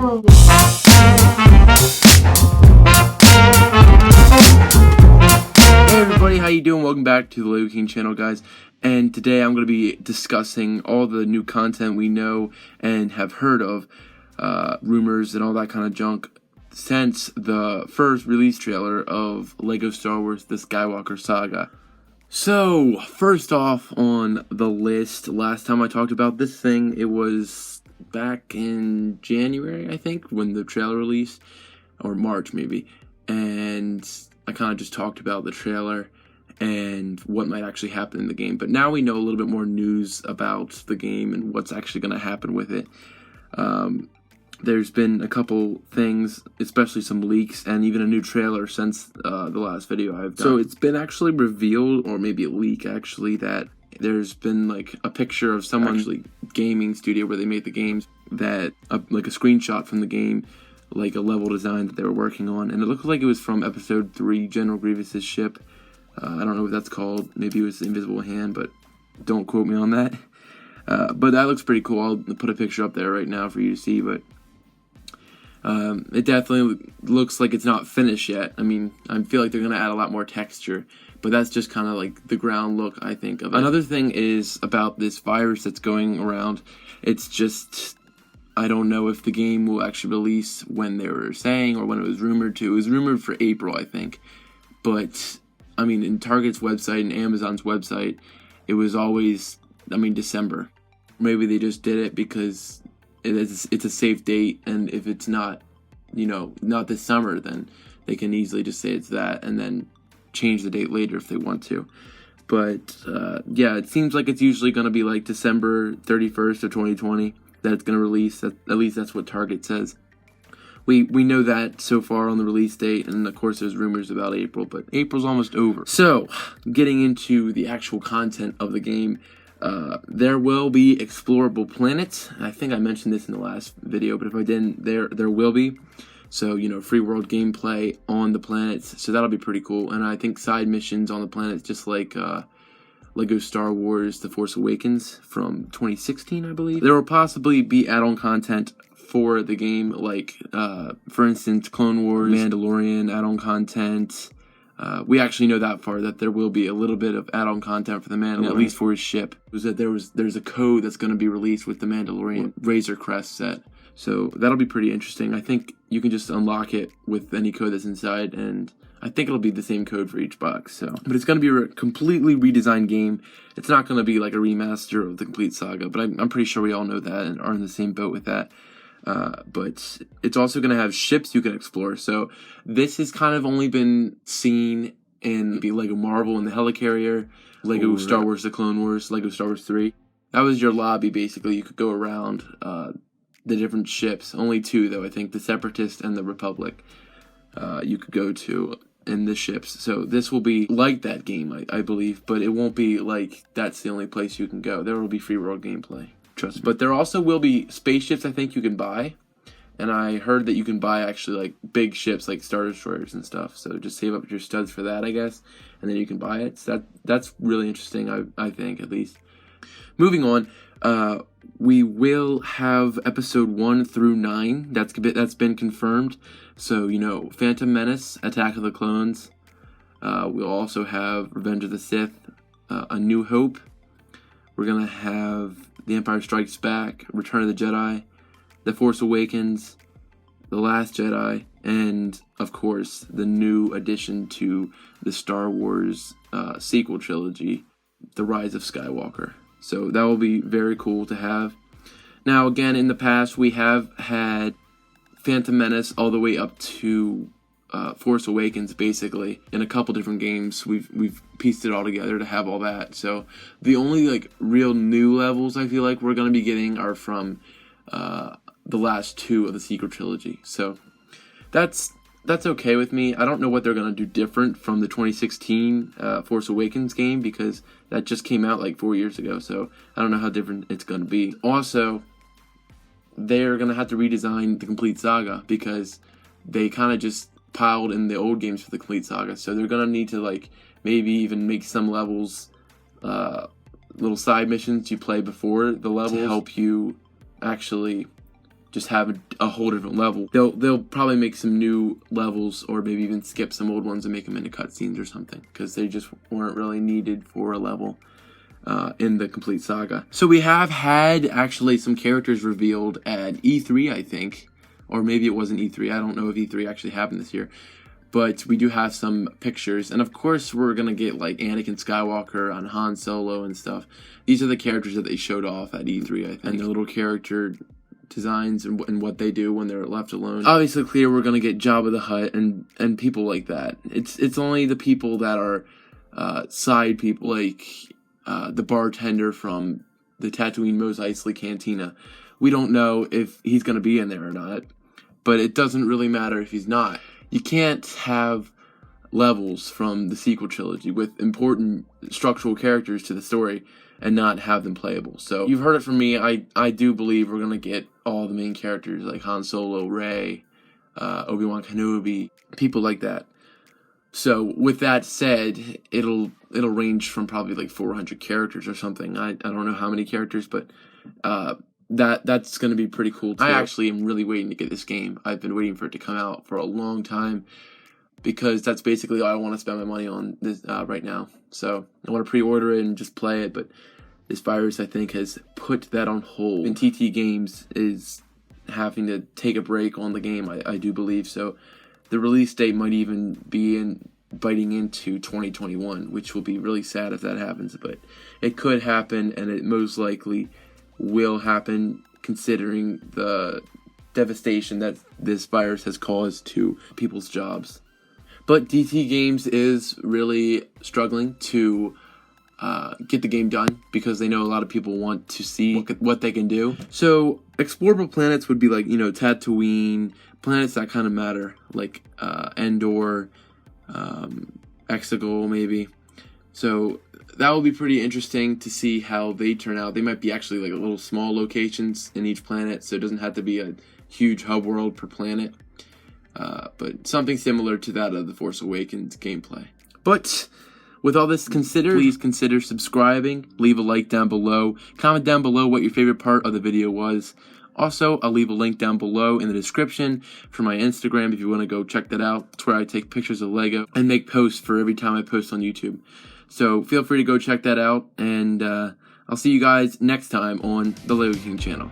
everybody, how you doing? Welcome back to the Lego King channel, guys. And today I'm going to be discussing all the new content we know and have heard of, rumors and all that kind of junk since the first release trailer of Lego Star Wars: The Skywalker Saga. So, first off on the list, last time I talked about this thing, it was back in January, I think, when the trailer released, or March maybe, and I kind of just talked about the trailer and what might actually happen in the game. But now we know a little bit more news about the game and what's actually going to happen with it. There's been a couple things, especially some leaks, and even a new trailer since the last video I've done. So it's been actually revealed, or maybe a leak actually, that there's been like a picture of someone actually gaming studio where they made the games, that like a screenshot from the game, like a level design that they were working on, and it looked like it was from Episode 3, General Grievous's ship. I don't know what that's called. Maybe it was the Invisible Hand, but don't quote me on that. But that looks pretty cool. I'll put a picture up there right now for you to see, but it definitely looks like it's not finished yet. I mean, I feel like they're going to add a lot more texture, but that's just kind of like the ground look, I think, of it. Another thing is about this virus that's going around. It's just, I don't know if the game will actually release when they were saying or when it was rumored to. It was rumored for April, I think. But, I mean, in Target's website and Amazon's website, it was always, I mean, December. Maybe they just did it because it's a safe date, and if it's not, you know, not this summer, then they can easily just say it's that and then change the date later if they want to. But, yeah, it seems like it's usually going to be like December 31st of 2020 that it's going to release. At least that's what Target says. We know that so far on the release date, and of course there's rumors about April, but April's almost over. So, getting into the actual content of the game, there will be explorable planets. I think I mentioned this in the last video, but if I didn't, there will be. So, you know, free world gameplay on the planets, so that'll be pretty cool. And I think side missions on the planets, just like Lego Star Wars: The Force Awakens from 2016, I believe. There will possibly be add-on content for the game, like, for instance, Clone Wars, Mandalorian add-on content. We actually know that far, that there will be a little bit of add-on content for the Mandalorian, at least for his ship. Was that there's a code that's going to be released with the Mandalorian Razor Crest set. So that'll be pretty interesting. I think you can just unlock it with any code that's inside, and I think it'll be the same code for each box. So, but it's going to be a completely redesigned game. It's not going to be like a remaster of the complete saga, but I'm pretty sure we all know that and are in the same boat with that. But it's also going to have ships you can explore. So this has kind of only been seen in the Lego Marvel and the Helicarrier, Lego Star Wars: The Clone Wars, Lego Star Wars 3. That was your lobby, basically. You could go around the different ships. Only two, though, I think. The Separatist and the Republic. You could go to in the ships. So this will be like that game, I believe. But it won't be like that's the only place you can go. There will be free world gameplay. Trust me. But there also will be spaceships, I think, you can buy. And I heard that you can buy actually like big ships like Star Destroyers and stuff. So just save up your studs for that, I guess. And then you can buy it. So that's really interesting, I think, at least. Moving on, we will have episode 1 through 9. That's been confirmed. So, you know, Phantom Menace, Attack of the Clones. We'll also have Revenge of the Sith, A New Hope. We're going to have The Empire Strikes Back, Return of the Jedi, The Force Awakens, The Last Jedi, and, of course, the new addition to the Star Wars sequel trilogy, The Rise of Skywalker. So that will be very cool to have. Now, again, in the past, we have had Phantom Menace all the way up to Force Awakens, basically, in a couple different games. We've pieced it all together to have all that. So the only like real new levels I feel like we're going to be getting are from the last two of the sequel trilogy. So that's okay with me. I don't know what they're going to do different from the 2016 Force Awakens game, because that just came out like 4 years ago. So I don't know how different it's going to be. Also, they're going to have to redesign the complete saga, because they kind of just piled in the old games for the complete saga. So they're going to need to like maybe even make some levels, little side missions you play before the levels, to help you actually just have a whole different level. They'll probably make some new levels, or maybe even skip some old ones and make them into cutscenes or something, because they just weren't really needed for a level in the complete saga. So we have had actually some characters revealed at E3, I think, or maybe it wasn't E3. I don't know if E3 actually happened this year, but we do have some pictures, and of course we're gonna get like Anakin Skywalker on Han Solo and stuff. These are the characters that they showed off at E3, I think, and their little character designs and what they do when they're left alone. Obviously clear we're gonna get Jabba the Hutt and people like that. It's only the people that are side people, like the bartender from the Tatooine Mos Eisley Cantina. We don't know if he's gonna be in there or not, but it doesn't really matter if he's not. You can't have levels from the sequel trilogy with important structural characters to the story and not have them playable. So you've heard it from me. I do believe we're gonna get all the main characters like Han Solo, Rey, Obi-Wan Kenobi, people like that. So with that said, it'll range from probably like 400 characters or something. I don't know how many characters, but that's going to be pretty cool too. I actually am really waiting to get this game. I've been waiting for it to come out for a long time, because that's basically all I want to spend my money on this right now. So I want to pre-order it and just play it, but this virus, I think, has put that on hold. And TT Games is having to take a break on the game, I do believe. So the release date might even be biting into 2021, which will be really sad if that happens, but it could happen, and it most likely will happen, considering the devastation that this virus has caused to people's jobs. But DT Games is really struggling to get the game done, because they know a lot of people want to see what they can do. So explorable planets would be like, Tatooine, planets that kind of matter, like Endor, Exegol maybe. So that will be pretty interesting to see how they turn out. They might be actually like little small locations in each planet, so it doesn't have to be a huge hub world per planet. But something similar to that of the Force Awakens gameplay. But with all this considered, please consider subscribing, leave a like down below, comment down below what your favorite part of the video was. Also, I'll leave a link down below in the description for my Instagram if you want to go check that out. It's where I take pictures of Lego and make posts for every time I post on YouTube. So feel free to go check that out, and I'll see you guys next time on the Lego King channel.